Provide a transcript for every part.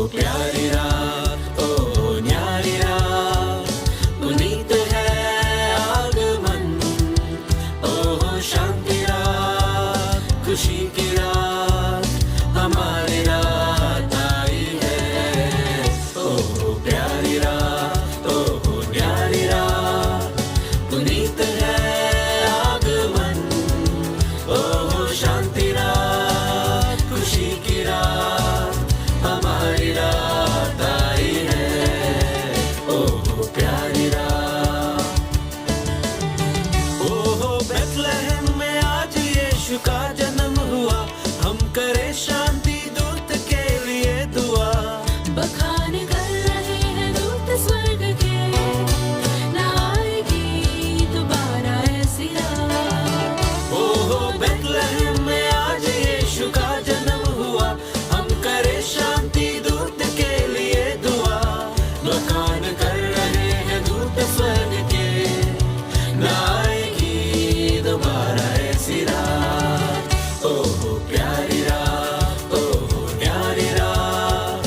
प्यारी रात, ओहो न्यारी रात, पुनीत है आगमन, ओहो शांति रात, खुशी की रात, हमारी रात आई है। ओहो प्यारी रात, ओहो न्यारी रात, पुनीत है आगमन, ओहो शांति रात, खुशी की रात, हमारी रात आई है। ओहो प्यारी रात, ओहो बेथलेहम में आज यीशु का जन्म हुआ, हम करें शांति दूत के लिए दुआ। बखान कर रहे हैं दूत स्वर्ग के, ना आएगी दोबारा ऐसी रात। ओहो बेथलेहम में आज यीशु का जन्म हुआ, हम करें शांति दूत के लिए दुआ। बखान कर रहे हैं दूत स्वर्ग के, ना आएगी दोबारा ऐसी रात। ओहो प्यारी रात, ओहो न्यारी रात,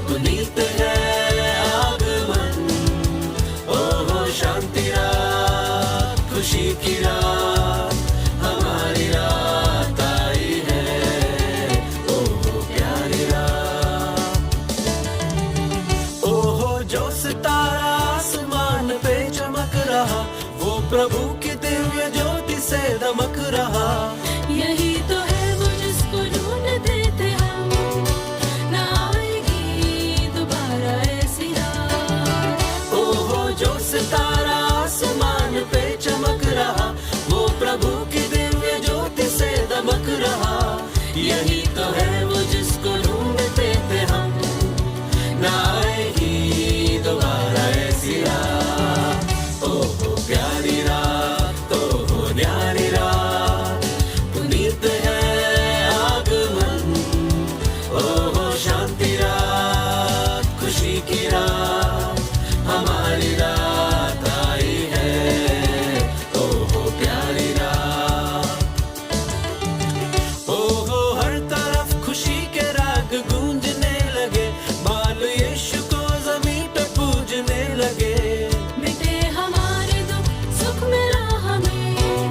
पुनीत है आगमन, ओहो शांति रात, खुशी की रात, हमारी रात आई है। ओहो प्यारी रात, ओहो जो सितारा आसमान पे चमक रहा, वो प्रभु की दिव्य ज्योति से दमक रहा। यही तो है वो जिसको ढूंढते थे हम, ना आएगी दोबारा ऐसी रात। ओहो जो सितारा आसमान पे चमक रहा, वो प्रभु की दिव्य ज्योति से दमक रहा। यही तो है वो जिसको ढूंढते थे हम, ना आएगी दोबारा ऐसी रात। ओहो प्यारी रात, ओहो न्यारी रात, पुनीत है आगमन, ओहो शांति रात, खुशी की रात, हमारी रात आई है। ओहो प्यारी रात, ओहो हर तरफ खुशी के राग गूंजने लगे, बाल यीशु को जमीन पे पूजने लगे। मिटे हमारे दुख, सुख मिला हमें,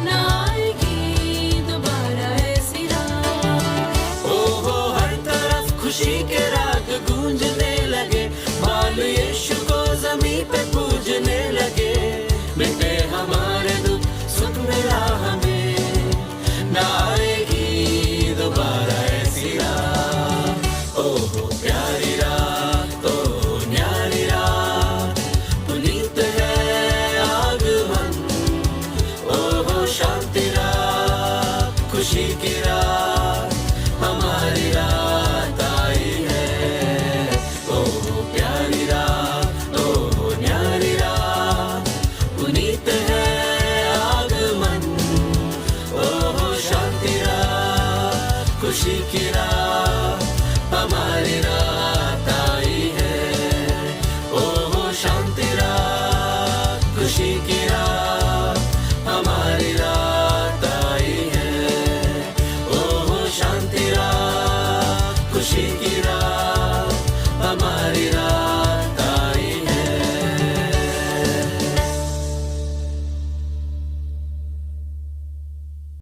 ना आएगी दोबारा ऐसी रात। ओहो हर तरफ खुशी के राग गूंजने लगे, बाल यीशु को जमीन पे पूजने लगे। मिटे हमारे दुख, सुख मिला हमें, ना आएगी दोबारा ऐसी रात। ओहो प्यारी रात, ओहो न्यारी रात, पुनीत है आगमन, ओहो शांति रात, खुशी की रात, हमारी रात आई है। ओहो प्यारी रात, ओहो न्यारी रात, पुनीत है आगमन, ओहो शांति रात, खुशी की रात, हमारी रात आई है। ओहो शांति रात, खुशी की रात, हमारी रात आई है। ओहो शांति रात, खुशी की रात।